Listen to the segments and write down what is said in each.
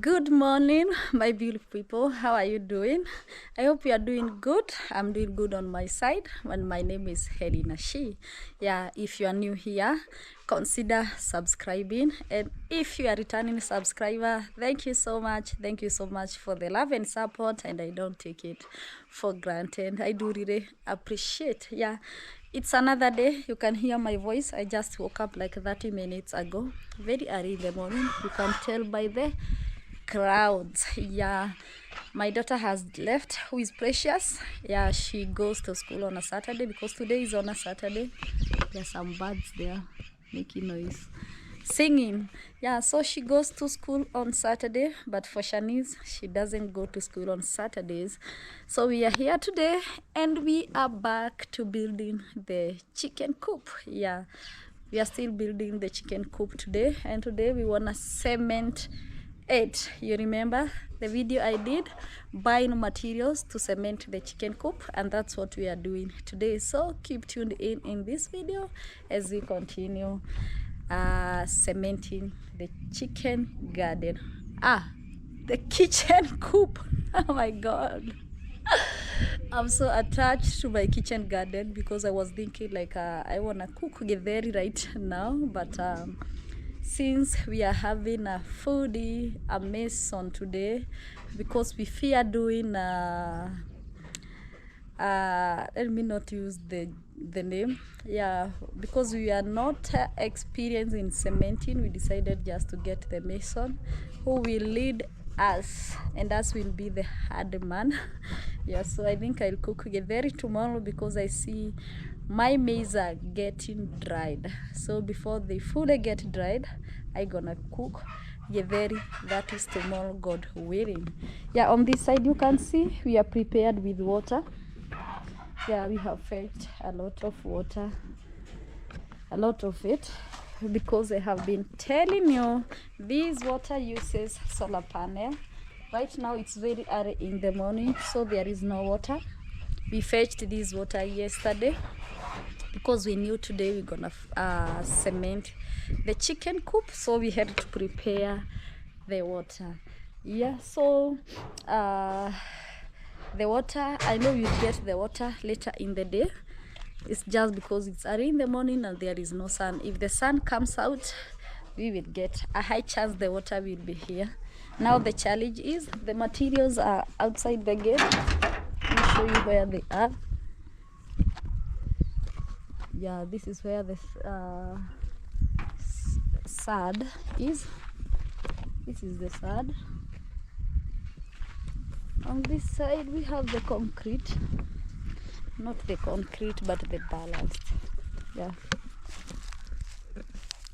Good morning, my beautiful people. How are you doing? I hope you are doing good. I'm doing good on my side. And my name is Helena Shi. Yeah, if you are new here, consider subscribing. And if you are returning subscriber, thank you so much. Thank you so much for the love and support. And I don't take it for granted. I do really appreciate. Yeah. It's another day. You can hear my voice. I just woke up like 30 minutes ago, very early in the morning. You can tell by the crowds. Yeah, my daughter has left, who is Precious. Yeah, she goes to school on a Saturday because today is on a Saturday. There's some birds there making noise, singing. Yeah, so she goes to school on Saturday, but for Shanice, she doesn't go to school on Saturdays. So we are here today and we are back to building the chicken coop. Yeah, we are still building the chicken coop today, and today we want to cement it. You remember the video I did buying materials to cement the chicken coop, and that's what we are doing today. So keep tuned in this video as we continue cementing the chicken garden, the kitchen coop. Oh my god, I'm so attached to my kitchen garden because I was thinking like I want to cook githeri right now, but since we are having a foodie, a mason today, because we fear doing let me not use the name. Yeah, because we are not experienced in cementing, we decided just to get the mason who will lead us, and us will be the hard man. Yeah, so I think I'll cook githeri tomorrow because I see my maize are getting dried. So before they fully get dried, I gonna cook githeri. That is tomorrow, God willing. Yeah, on this side you can see we are prepared with water. Yeah, we have fetched a lot of water, a lot of it, because I have been telling you this water uses solar panel. Right now it's very early in the morning, so there is no water. We fetched this water yesterday because we knew today we're gonna cement the chicken coop, so we had to prepare the water. Yeah, so the water, I know you'll get the water later in the day. It's just because it's early in the morning and there is no sun. If the sun comes out, we will get a high chance the water will be here. Now the challenge is the materials are outside the gate. Let me show you where they are. Yeah, this is where the sod is. This is the sod. On this side we have the concrete, not the concrete but the ballast. Yeah,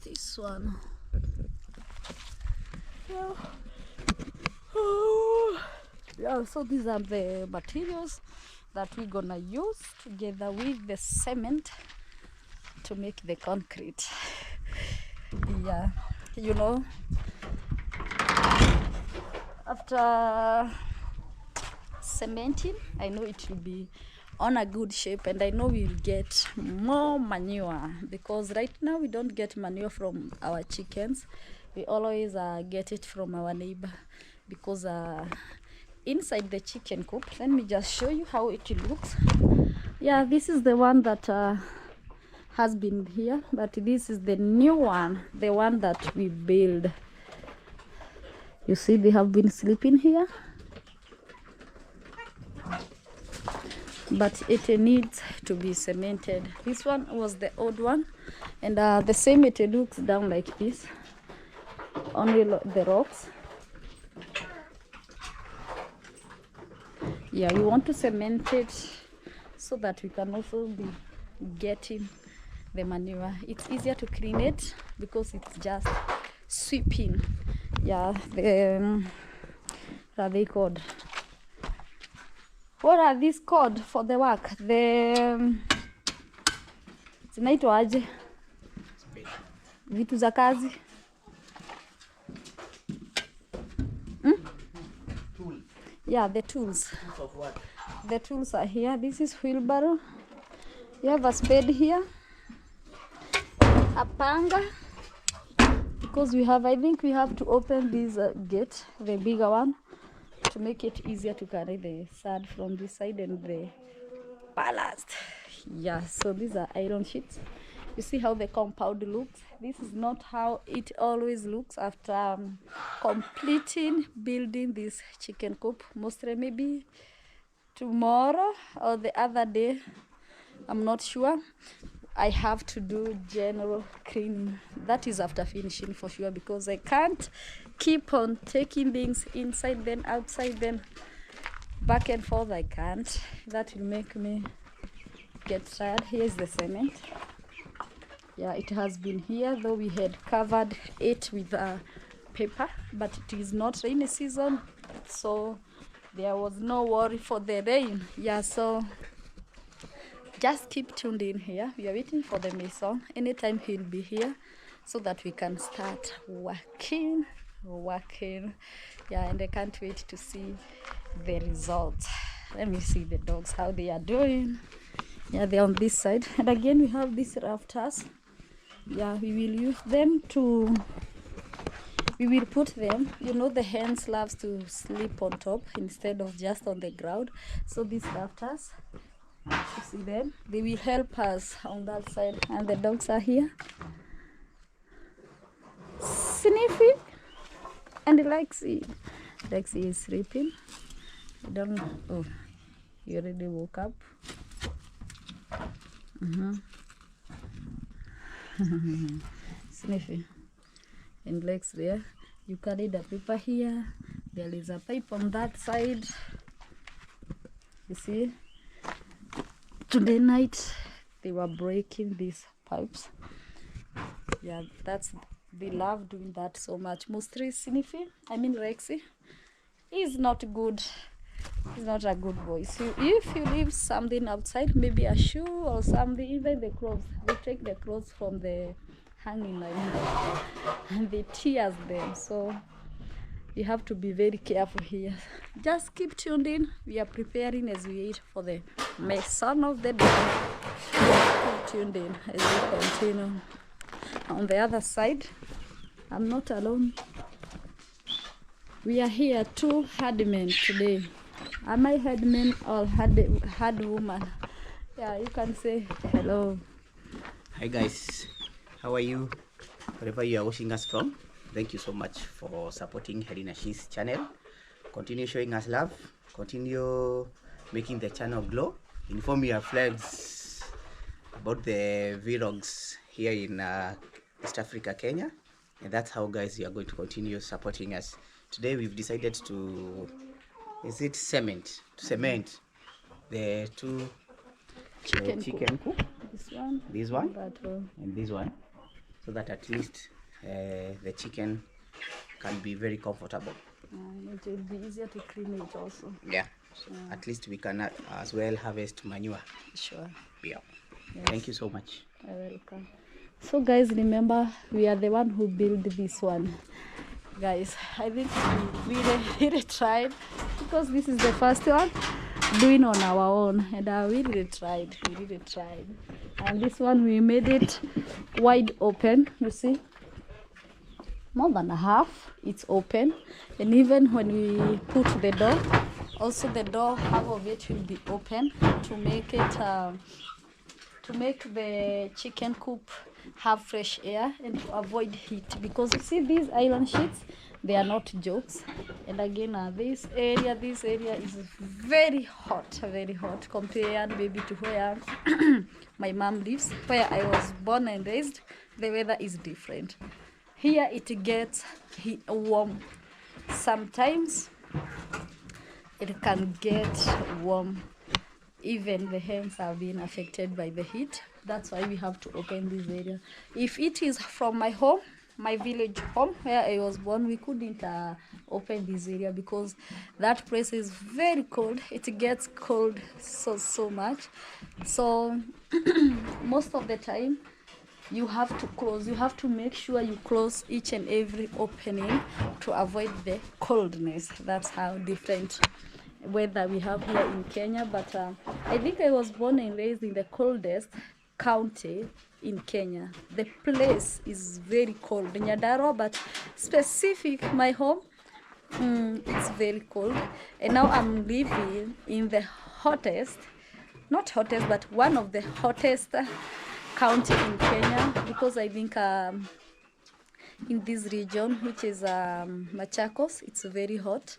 this one. Yeah. Yeah, so these are the materials that we're gonna use together with the cement to make the concrete. Yeah, you know, after cementing, I know it will be on a good shape, and I know we'll get more manure, because right now we don't get manure from our chickens. We always get it from our neighbor, because inside the chicken coop, let me just show you how it looks. Yeah, this is the one that has been here, but this is the new one, the one that we build. You see, they have been sleeping here, but it needs to be cemented. This one was the old one, and the same, it looks down like this, only the rocks. Yeah, we want to cement it so that we can also be getting the manure. It's easier to clean it because it's just sweeping. Yeah, what are they called? What are these called for the work? The zinaitwa aje? Vitu za kazi? Yeah, the tools. Of what? The tools are here. This is wheelbarrow. You have a spade here, a panga, because I think we have to open this gate, the bigger one, to make it easier to carry the sand from this side and the ballast. Yeah, so these are iron sheets. You see how the compound looks. This is not how it always looks after completing building this chicken coop. Mostly maybe tomorrow or the other day, I'm not sure. I have to do general cleaning. That is after finishing for sure, because I can't keep on taking things inside then outside then back and forth. I can't. That will make me get tired. Here's the cement. Yeah, it has been here, though we had covered it with paper, but it is not rainy season, so there was no worry for the rain. Yeah, so just keep tuned in here. We are waiting for the mason. Anytime he'll be here so that we can start working. Yeah, and I can't wait to see the results. Let me see the dogs, how they are doing. Yeah, they're on this side. And again, we have these rafters. Yeah, we will use them to, we will put them, you know, the hens loves to sleep on top instead of just on the ground. So these rafters, you see them, they will help us on that side. And the dogs are here sniffing, and Lexi is sleeping. I don't know. Oh, he already woke up. Sniffing. And Lex there. You carry the paper here. There is a pipe on that side. You see? Today night they were breaking these pipes. Yeah, they love doing that so much. Mostly Sniffy, Rexy, is not good. He's not a good boy. So if you leave something outside, maybe a shoe or something, even the clothes, they take the clothes from the hanging line and they tears them. So you have to be very careful here. Just keep tuned in. We are preparing as we wait for the mason of the day. Keep tuned in as we continue. On the other side, I'm not alone. We are here, 2 hard men today. Am I hard man or hard woman? Yeah, you can say hello. Hi guys, how are you? Wherever you are watching us from, thank you so much for supporting Helena She's channel. Continue showing us love. Continue making the channel glow. Inform your friends about the vlogs here in East Africa, Kenya. And that's how, guys, you are going to continue supporting us. Today we've decided to cement the 2 chicken coop. This one and this one, so that at least the chicken can be very comfortable. It will be easier to clean it also. Yeah, so at least we can as well harvest manure. Sure. Yeah. Yes. Thank you so much. You're welcome. So guys, remember, we are the one who built this one. Guys, I think we really tried, because this is the first one doing on our own, and we really tried. And this one, we made it wide open. You see, more than a half it's open, and even when we put the door, also the door, half of it will be open to make it to make the chicken coop have fresh air and to avoid heat, because you see these island sheets, they are not jokes. And again, this area is very hot compared maybe to where my mom lives, where I was born and raised. The weather is different. Here it gets warm. Sometimes it can get warm. Even the hens are being affected by the heat. That's why we have to open this area. If it is from my home, my village home where I was born, we couldn't open this area, because that place is very cold. It gets cold so much. So most of the time you have to close. You have to make sure you close each and every opening to avoid the coldness. That's how different weather we have here in Kenya. But I think I was born and raised in the coldest county in Kenya. The place is very cold, Nyandarua, but specific my home, it's very cold. And now I'm living in the hottest, not hottest, but one of the hottest county in Kenya, because I think in this region, which is Machakos, it's very hot,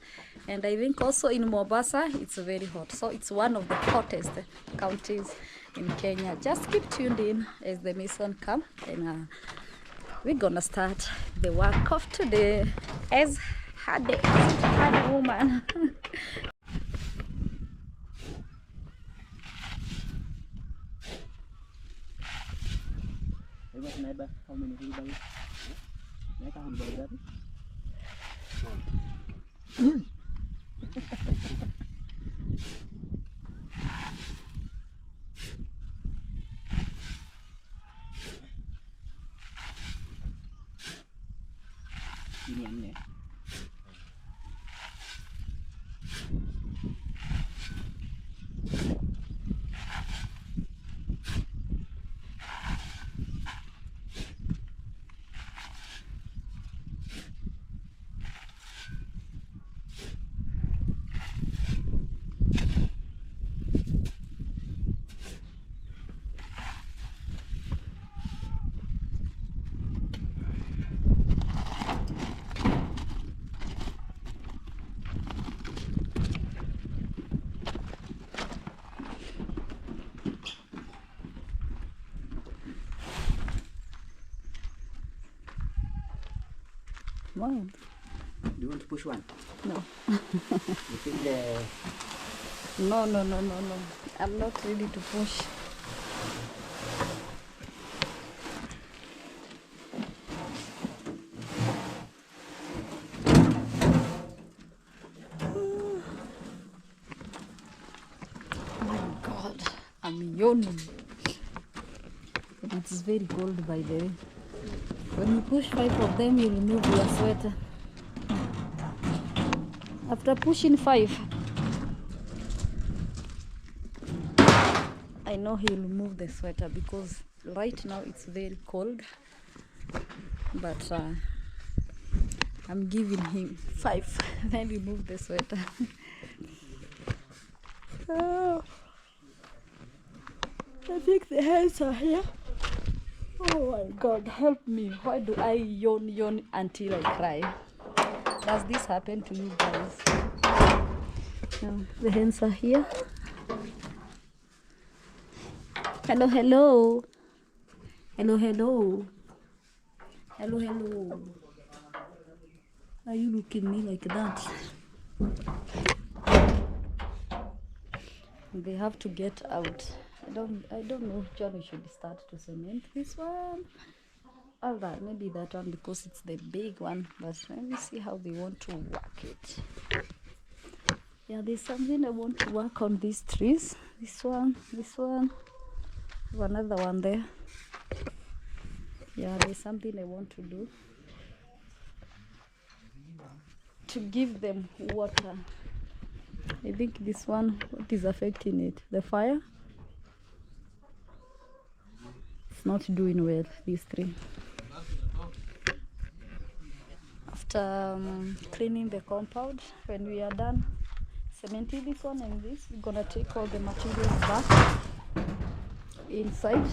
and I think also in Mombasa it's very hot. So it's one of the hottest counties in Kenya. Just keep tuned in as the Mason come, and we're gonna start the work of today as hard woman. How many wheelbarrows? Like 100. Ini yang ni. Wow. Do you want to push one? No. You think the... No. I'm not ready to push. Oh my God, I'm yawning. And it's very cold, by the way. When you push 5 of them, you remove your sweater. After pushing 5, I know he'll remove the sweater because right now it's very cold. But I'm giving him 5, then remove the sweater. Oh, I think the hands are here. Oh my God, help me. Why do I yawn until I cry? Does this happen to you guys? No, the hands are here. Hello. Hello. Are you looking at me like that? They have to get out. I don't know which one we should start to cement. This one or that, maybe that one because it's the big one, but let me see how they want to work it. Yeah, there's something I want to work on these trees. This one, another one there. Yeah, there's something I want to do to give them water. I think this one, what is affecting it? The fire? It's not doing well, these three. After cleaning the compound, when we are done cementing this one and this, we're gonna take all the materials back inside.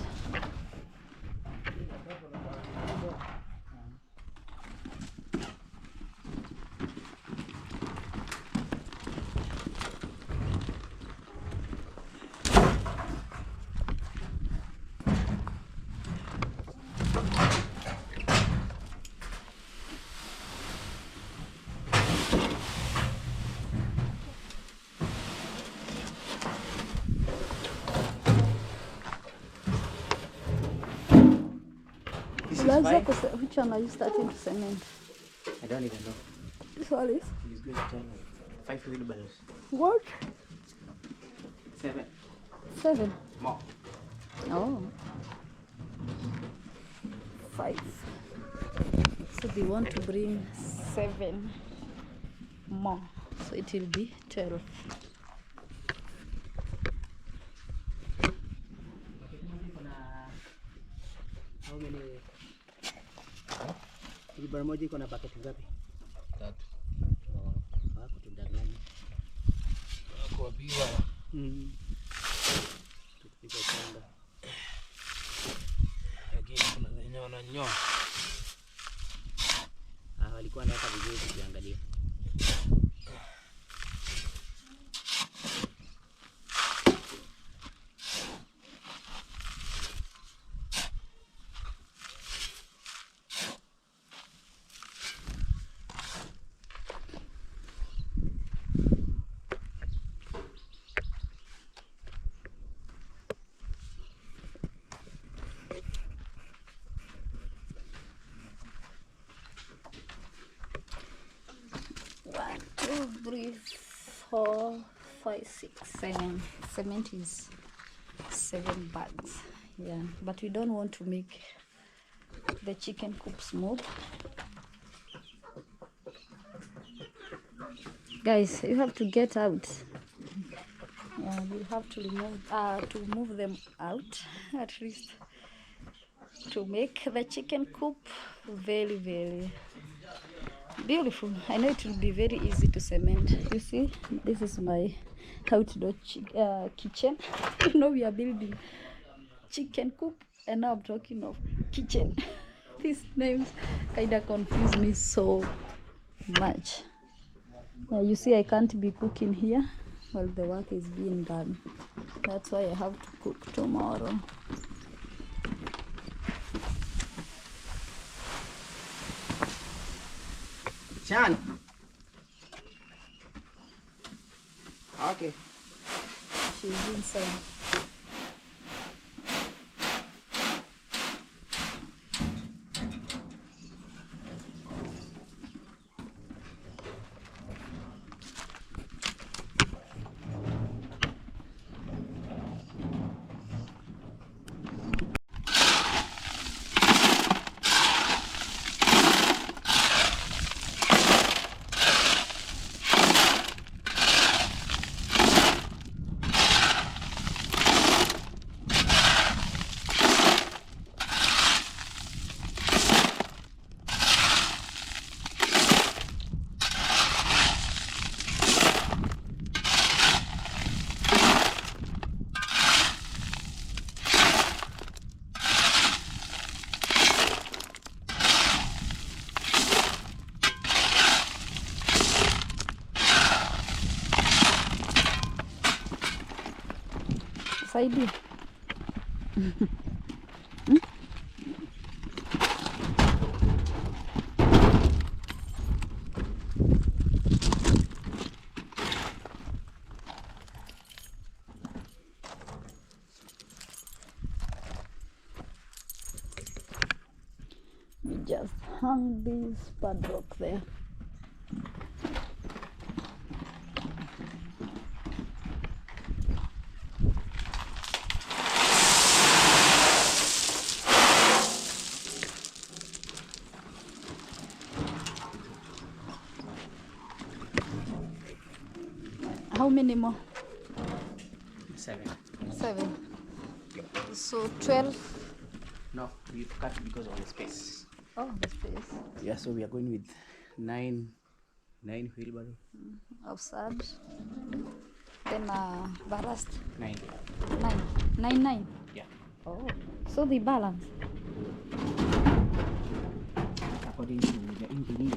Which one are you starting to cement? I don't even know. This one is? He's going to tell me. 5 wheelbarrows. What? 7. 7? More. Oh. 5. So they want to bring 7 more. So it will be 12. Wheelbarrow moja iko na bucket ngapi? 3. Wako tudanganya. Wako wapiwa. Tukipiga changa. Lakini kuna zenye wananyoa. Walikuwa wanaweka vizuri tukiangalia. One, 2, 3, 4, 5, 6, 7. Cement is 7 bags. Yeah, but we don't want to make the chicken coop smooth. Guys, you have to get out. Yeah, we have to move them out at least to make the chicken coop very, very beautiful. I know it will be very easy to cement. You see, this is my outdoor kitchen. You know, we are building chicken coop, and now I'm talking of kitchen. These names kind of confuse me so much. You see, I can't be cooking here while the work is being done. That's why I have to cook tomorrow. Chan. Okay. She's inside. Saidi. We just hung this padlock there. How many more? 7. 7. So 12. No, we've cut because of the space. Oh, the space. Yeah, so we are going with 9 wheelbarrow. Of sand. Then ballast. 9. 9. Yeah. Oh, so the balance. According to the engineer.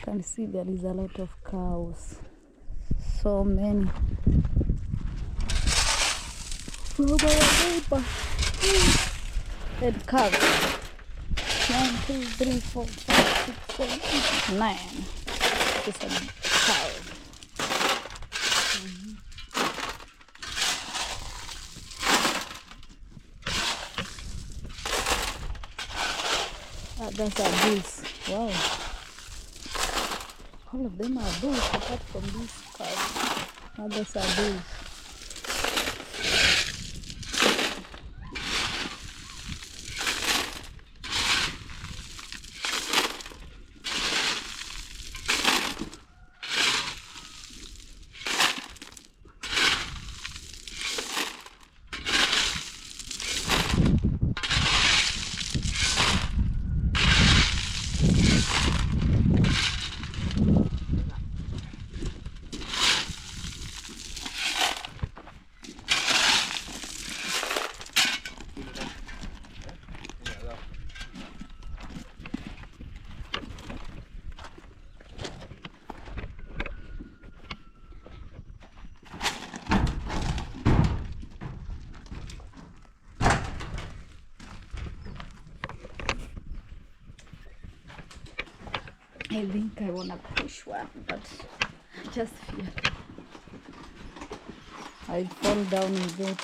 Can see there is a lot of cows, so many. From our neighbor and cows. 1, 2, 3, 4, 5, 6, 7, 8, 9. It's a cow. Others are bulls. Wow. All of them are bulls apart from these cows. Others are bulls. I think I wanna push one, but I just fear I fall down with it.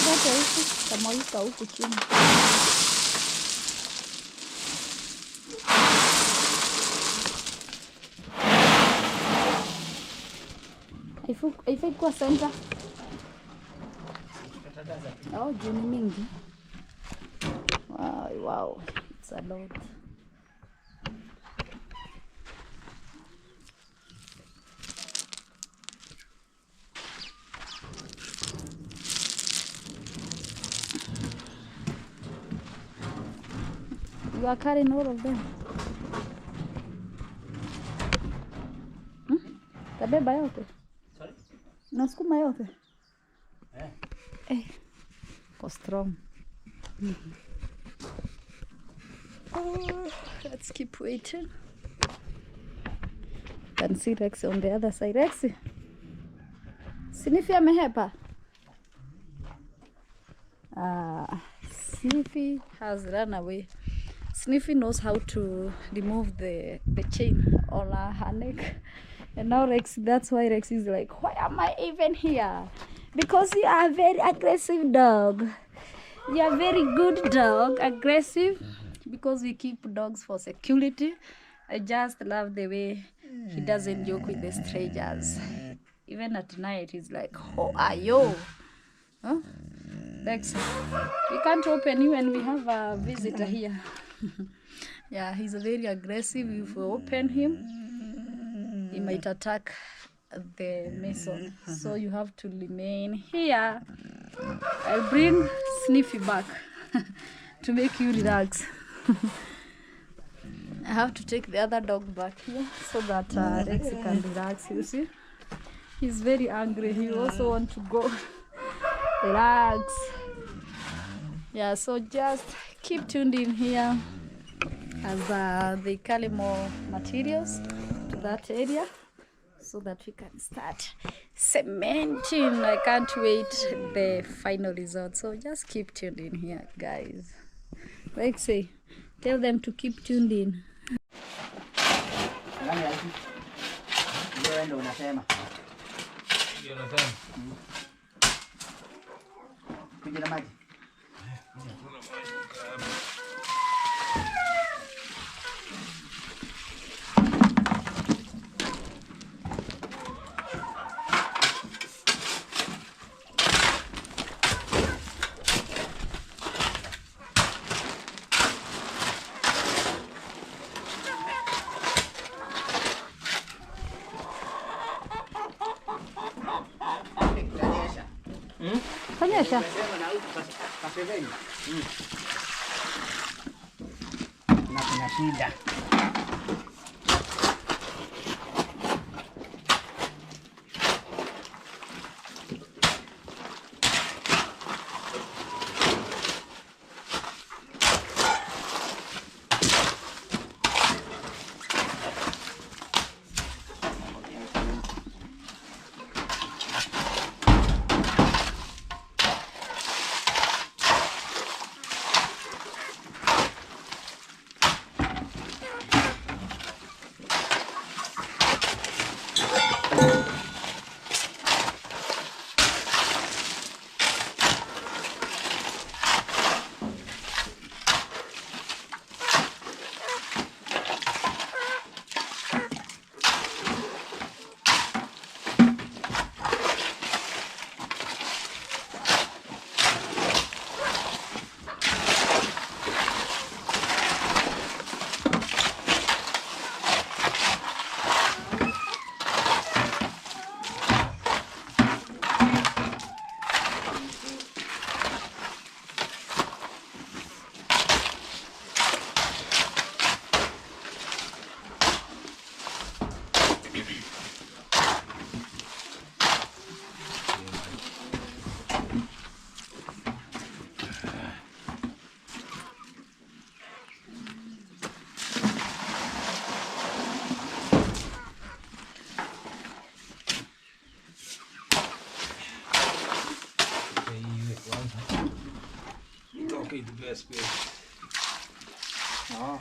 Zote hizi kamwagika huku chini. Haifai kuwa center. Oh, juu ni mingi. Wow, it's a lot. You are carrying all of them. Tabeba yote? Sorry? Nasukuma yote? Go strong. Let's keep waiting. Can see Rex on the other side. Rex, Sniffy amehepa. Sniffy has run away. Sniffy knows how to remove the chain on her neck. And now Rex, that's why Rex is like, why am I even here? Because you are a very aggressive dog. You are a very good dog, aggressive. Because we keep dogs for security. I just love the way he doesn't joke with the strangers. Even at night, he's like, how are you? Huh? Rex, we can't open you when we have a visitor here. Yeah, he's very aggressive. If we open him, he might attack the mason. So you have to remain here. I'll bring Sniffy back to make you relax. I have to take the other dog back here so that Rex can relax. You see, he's very angry. He also wants to go relax. Yeah, so just keep tuned in here as they carry more materials to that area so that we can start cementing. I can't wait the final result. So just keep tuned in here, guys. Like say, tell them to keep tuned in. Ndio unasema. Kuja na maji. Kanyesha. Na kuna shida. Okay, the best bit. Oh.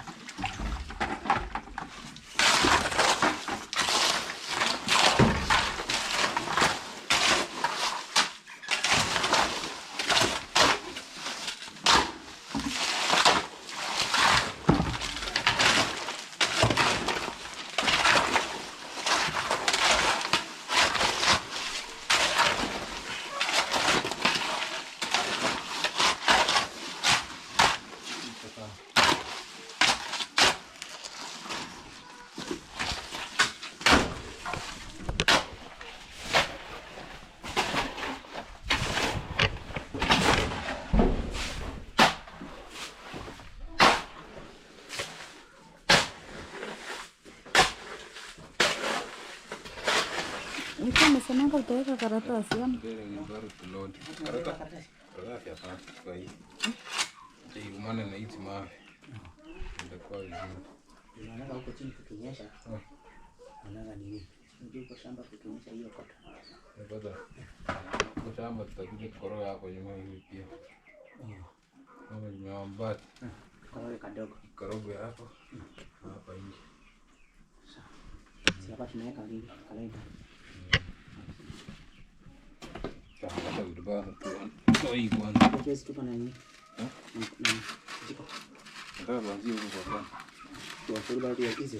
Unaenda utaweka karatasi ama? Karatasi hapa kwa hii. Hii maana na hizi mawe. Ndio vizuri. Unaona huko chini kukinyesha. Unaona nini? Ndio kwa shamba kukinyesha hiyo kota. Ndio. Kwa shamba tutakuja koroga hapo nyuma hivi pia. Kama nimeomba koroga kadogo. Koroga hapo. Hapa nje. Sawa. Hapa tunaweka nini? Kalenda. Hata udaba tu hii kwanza. Kwa hiyo tuko na nini? Jiko. Ndio tuanzie huko kwa. Kwa sababu ya hizi.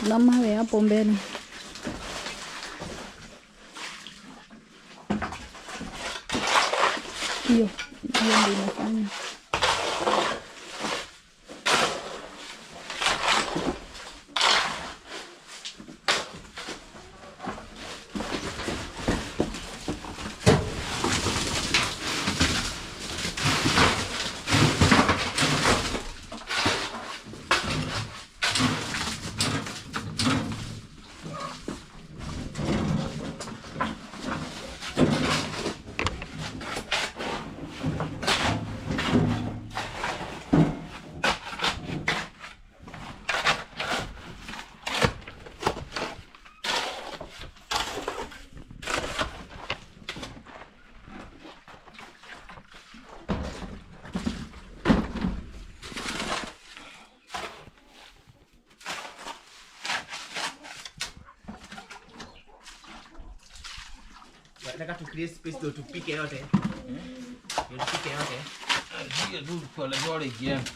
Na mawe hapo mbele. Hiyo ndio inafanya. Nataka tu create space ndio tupike yote. Ndio tupike yote. Ndio tu pole pole kiasi.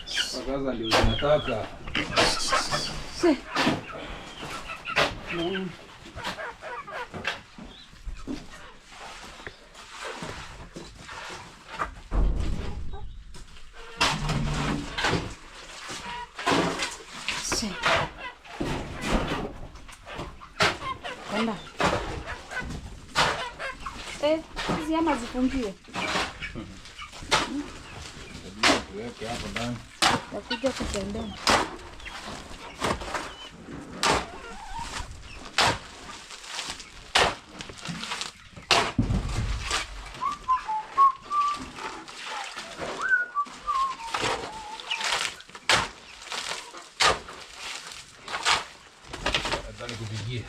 Sasa ndio zinataka. Hizi ama zifungie. Tuweke hapo ndani. Nakuja kutembea. Nataka kupigia.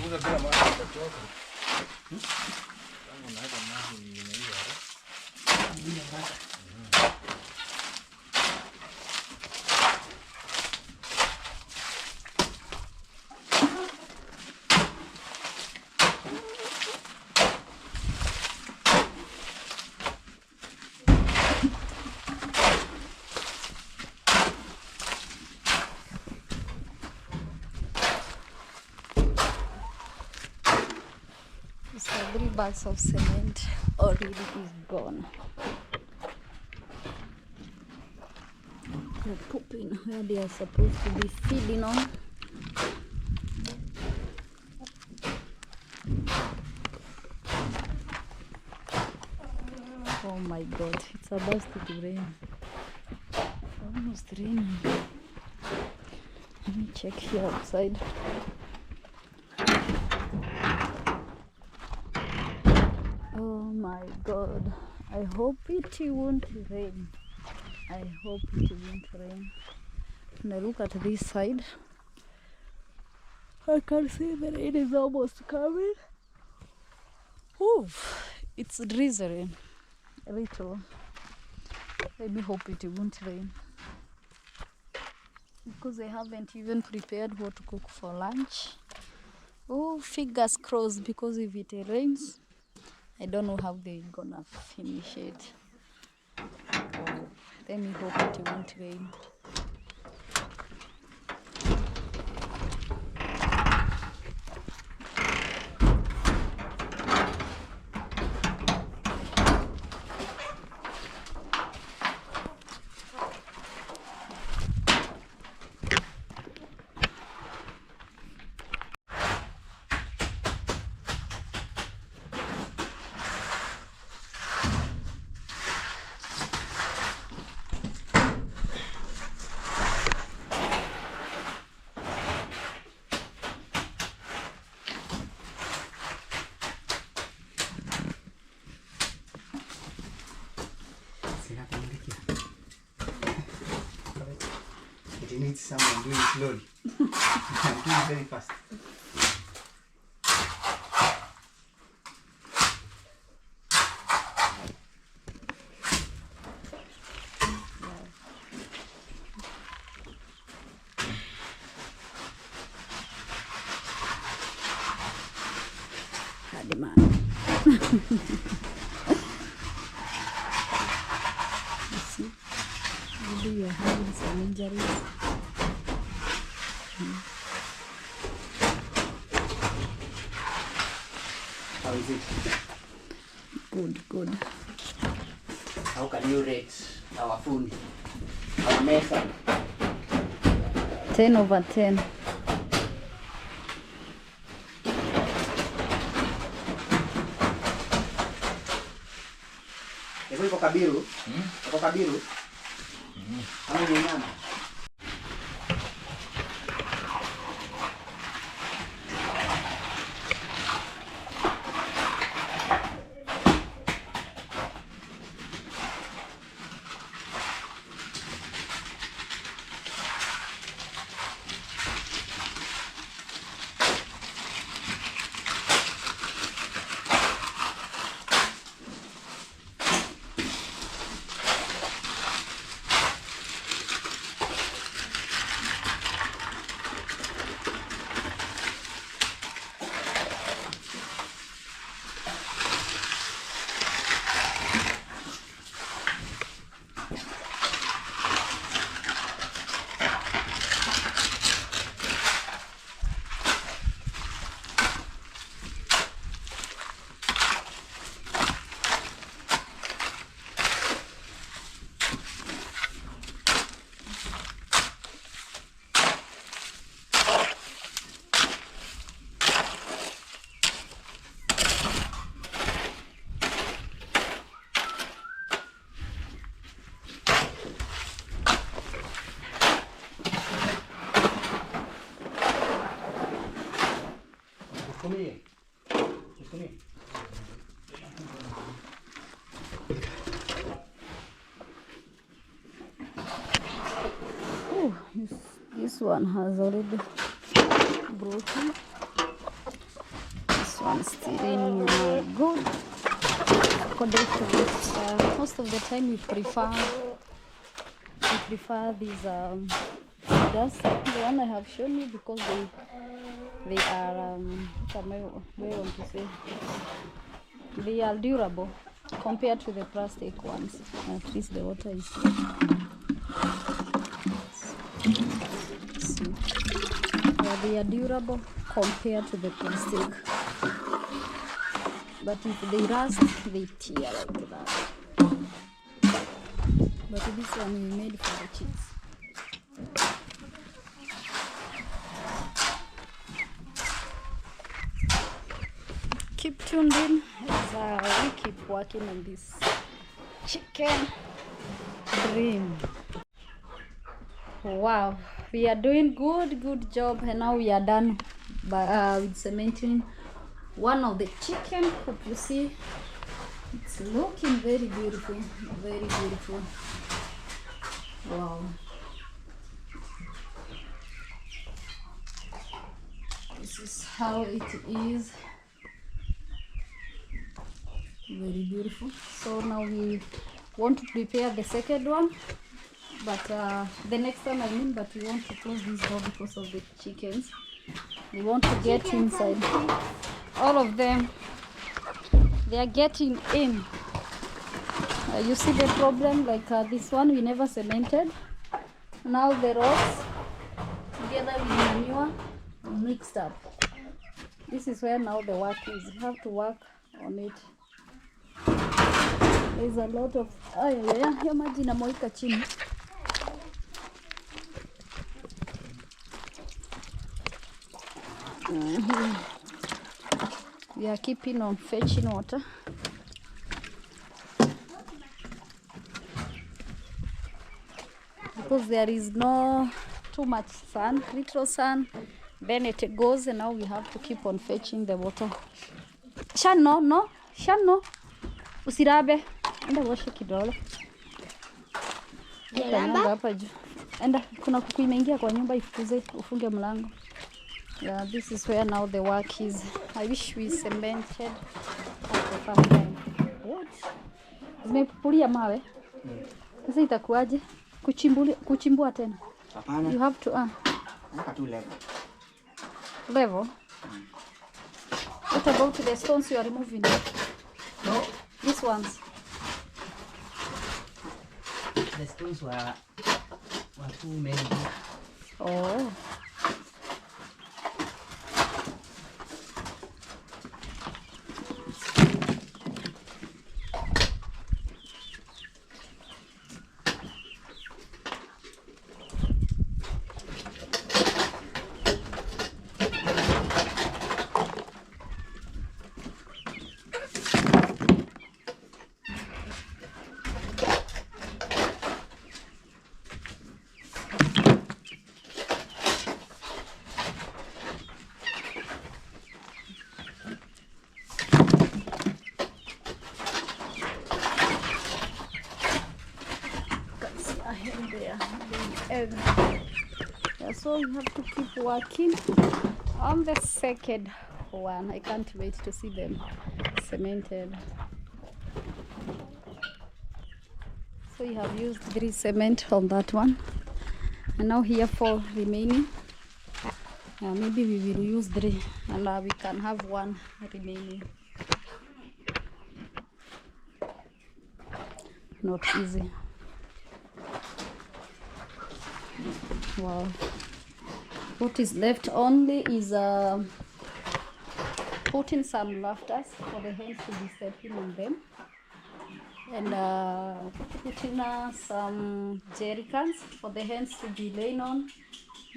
Una bila maji utachoka. Kama unaweka maji ni hiyo hapo. So 3 bags of cement already is gone. They're pooping where they are supposed to be feeding on. Oh my god, it's about to rain. Almost raining. Let me check here outside. Oh my god, I hope it won't rain. I hope it won't rain. When I look at this side, I can see the rain is almost coming. Oof, it's drizzling a little. Let me hope it won't rain, because I haven't even prepared what to cook for lunch. Oh, fingers crossed, because if it rains, I don't know how they're gonna finish it. Oh, let me hope it won't rain. It needs someone doing it slowly. I'm doing it very fast. Hadi man. You see, maybe you're having some injuries. How is it? Good, good. How can you rate our food? Our mesa? 10 over 10. Iko iko kabiru? Iko kabiru? Ano yung nyama? Oh, this one has already broken. This one's still in good. According to this, most of the time we prefer these feeders. The one I have shown you, because they are what am I want to say? They are durable compared to the plastic ones. At least the water is see. Yeah, they are durable compared to the plastic. But if they rust, they tear like that. But this one we made for the cheese. Keep tuned in as we keep working on this chicken dream. Wow, we are doing good job, and now we are done with cementing one of the chicken. Hope you see it's looking very beautiful, very beautiful. Wow. This is how it is. Very beautiful. So now we want to prepare the second one, but the next time I mean, but we want to close this door because of the chickens. They want to get inside. All of them, they are getting in. You see the problem, like this one we never cemented. Now the rocks together with manure mixed up. This is where now the work is. You have to work on it. There's a lot of hiyo maji inamoika chini. We are keeping on fetching water. Because there is no too much sun, little sun, then it goes, and now we have to keep on fetching the water. Shano, usirabe, enda washe kidole. Hapa juu. Enda, kuna kuku imeingia kwa nyumba, ifukuze, ufunge mlango. Yeah, this is where now the work is. I wish we cemented at the first time. What? Zimepupulia mawe? Sasa itakuwaje? Kuchimbua tena? Hapana. You have to Weka tu level. Level? What about the stones you are removing? No. These ones? The stones were too many. Oh. Yeah, so you have to keep working on the second one. I can't wait to see them cemented. So you have used 3 cement on that one, and now here for remaining. Maybe we will use 3, and we can have 1 remaining. Not easy. Wow. What is left only is putting some lafters for the hens to be stepping on them, and putting some jerry cans for the hens to be laying on,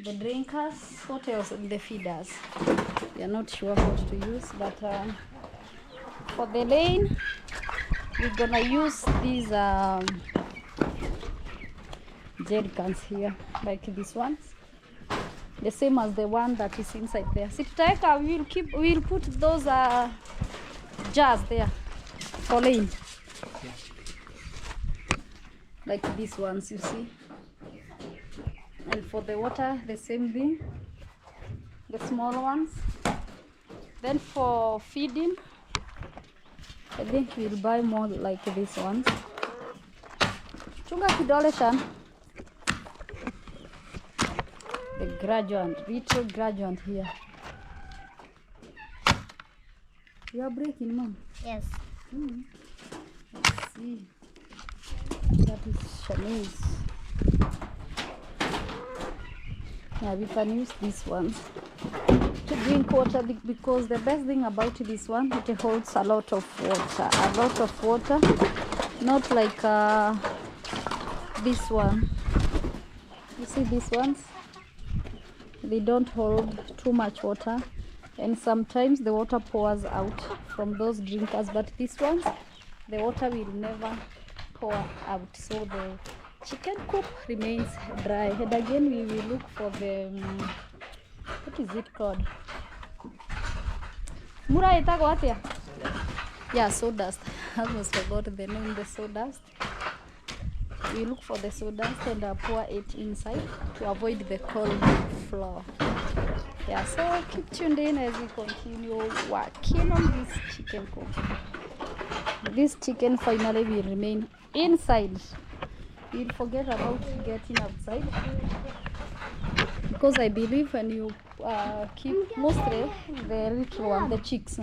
the drinkers, what else, the feeders. We are not sure what to use, but for the lane we're gonna use these jerry cans here, like these ones, the same as the one that is inside there. We'll put those jars there for lane, like these ones, you see. And for the water, the same thing, the small ones. Then for feeding, I think we'll buy more like these ones. Chunga kidole Shan. The gradient, little gradient here. You are breaking, Mom? Yes. Let's see. That is Shanice. Yeah, we can use this one to drink water, because the best thing about this one, it holds a lot of water. Not like this one. You see these ones? They don't hold too much water, and sometimes the water pours out from those drinkers, but these ones, the water will never pour out, so the chicken coop remains dry. And again, we will look for the what is it called? Mura itago atia? Yeah, sawdust. I almost forgot the name, the sawdust. we look for the sawdust and pour it inside to avoid the cold floor. Yeah, so keep tuned in as we continue working on this chicken coop. This chicken finally will remain inside. We'll forget about getting outside, because I believe when you keep mostly the little one, the chicks,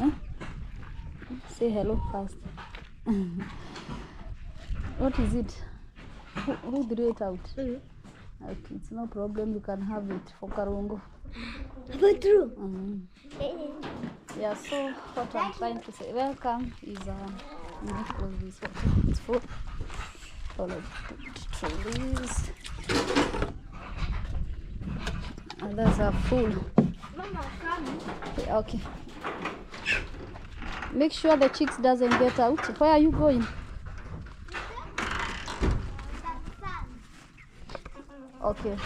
say hello first. What is it? Who threw it out? Okay, it's no problem, you can have it for Karungo. Yeah, so what I'm trying to say, welcome, is let me close this one. It's full. Follow trees. Others are full. Okay. Make sure the chicks doesn't get out. Where are you going? Okay.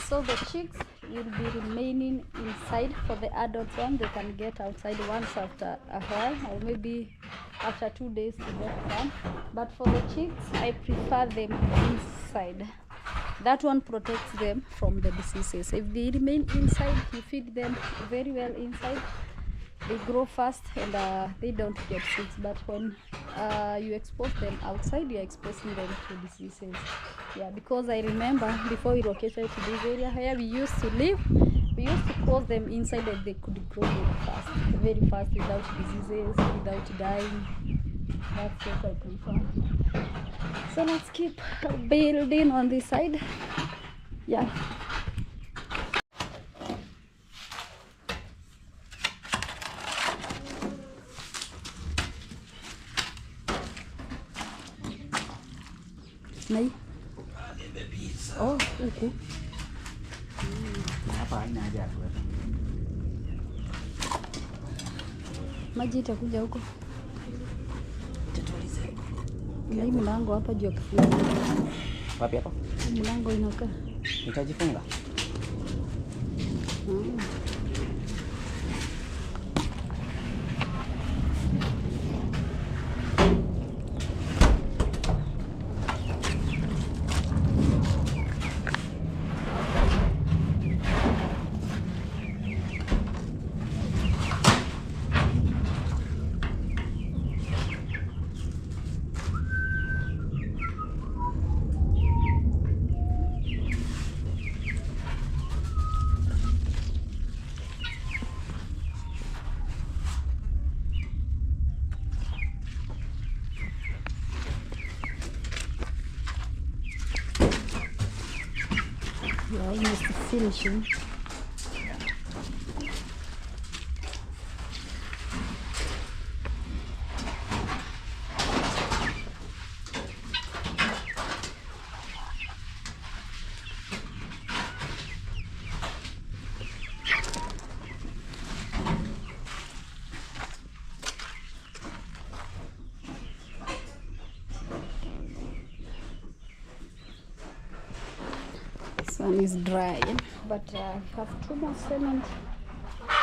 So the chicks will be remaining inside. For the adult one, they can get outside once after a while, or maybe after 2 days to get done. But for the chicks, I prefer them inside. That one protects them from the diseases. If they remain inside, you feed them very well inside, they grow fast and they don't get sick. But when you expose them outside, you're exposing them to diseases. Yeah, because I remember before we located to this area where we used to live, we used to close them inside and they could grow very fast without diseases, without dying. That's what I prefer. So let's keep building on this side. Yeah. Này. Oh, huku. Hapa haina haja ya kuweka. Maji itakuja huko. Tutulize. Na hii mlango hapa juu ya kifungo. Wapi hapa? Mlango inakaa. Nitajifunga. We're almost finishing. Sun is drying, but I have 2 more cement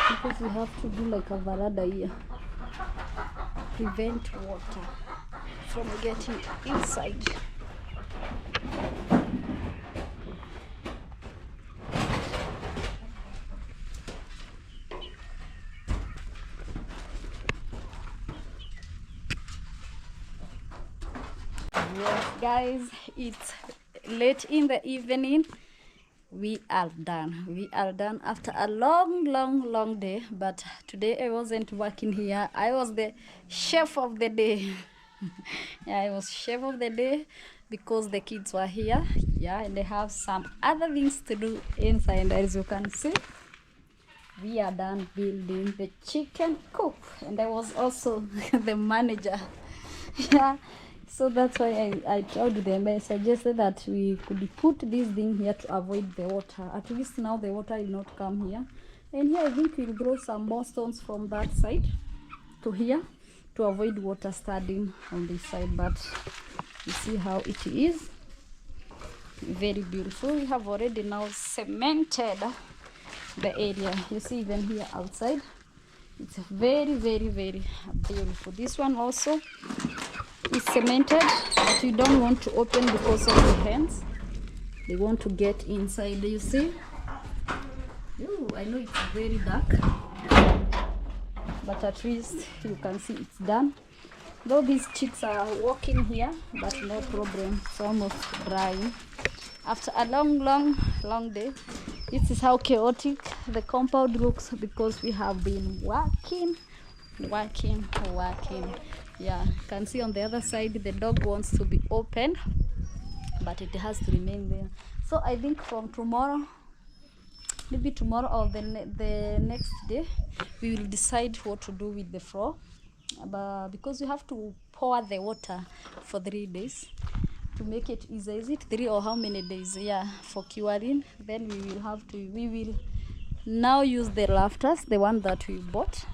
because we have to do like a veranda here. Prevent water from getting inside. Yes, guys, it's late in the evening. We are done after a long day. But today I wasn't working here. I was the chef of the day. Yeah, I was chef of the day because the kids were here. Yeah, and they have some other things to do inside. And as you can see, we are done building the chicken coop, and I was also the manager. Yeah, so that's why I told them, I suggested that we could put this thing here to avoid the water. At least now the water will not come here. And here I think we'll grow some more stones from that side to here to avoid water standing on this side. But you see how it is. Very beautiful. We have already now cemented the area. You see even here outside. It's very beautiful. This one also is cemented, but you don't want to open because of the hands. They want to get inside, you see. Ooh, I know it's very dark, but at least you can see it's done. Though these chicks are walking here, but no problem, it's almost drying. After a long day, this is how chaotic the compound looks, because we have been working. Yeah, you can see on the other side the dog wants to be opened, but it has to remain there. So I think from tomorrow, maybe tomorrow or the next day, we will decide what to do with the floor, because you have to pour the water for 3 days to make it easy. Is it 3 or how many days? Yeah, for curing. Then we will now use the rafters, the one that we bought,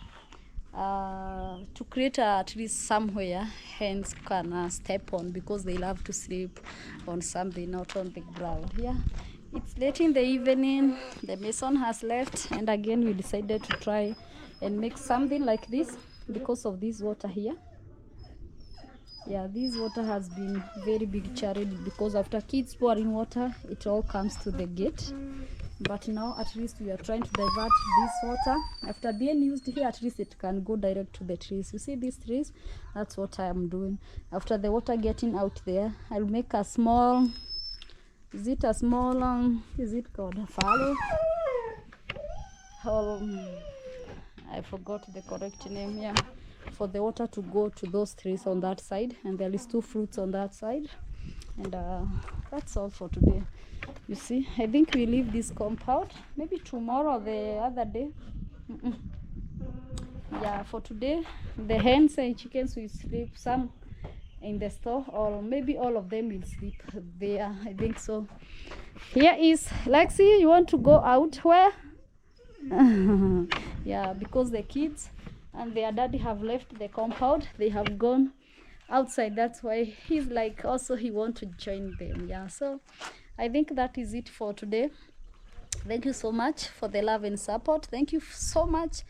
to create at least somewhere hens can step on, because they love to sleep on something, not on the ground. Yeah, it's late in the evening, the mason has left, and again we decided to try and make something like this because of this water here. Yeah, this water has been very big challenge, because after kids pouring water, it all comes to the gate. But now at least we are trying to divert this water. After being used here, at least it can go direct to the trees. You see these trees? That's what I am doing. After the water getting out there, I'll make a small, is it called a fallow? I forgot the correct name. Yeah, for the water to go to those trees on that side, and there is 2 fruits on that side. And that's all for today. You see, I think we leave this compound maybe tomorrow or the other day. Yeah, for today the hens and chickens will sleep, some in the store, or maybe all of them will sleep there. I think so. Here is Lexi. You want to go out? Where? Yeah, because the kids and their daddy have left the compound, they have gone outside. That's why he's like, also he want to join them. Yeah, so I think that is it for today. Thank you so much for the love and support. Thank you so much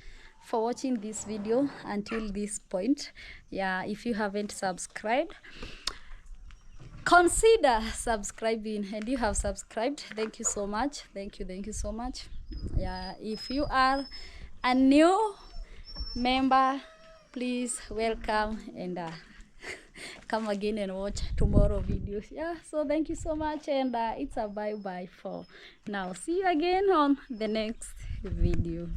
for watching this video until this point. Yeah, if you haven't subscribed, consider subscribing, and you have subscribed. Thank you so much. Thank you so much. Yeah, if you are a new member, please welcome, and come again and watch tomorrow videos. Yeah, so thank you so much, and it's a bye bye for now. See you again on the next video.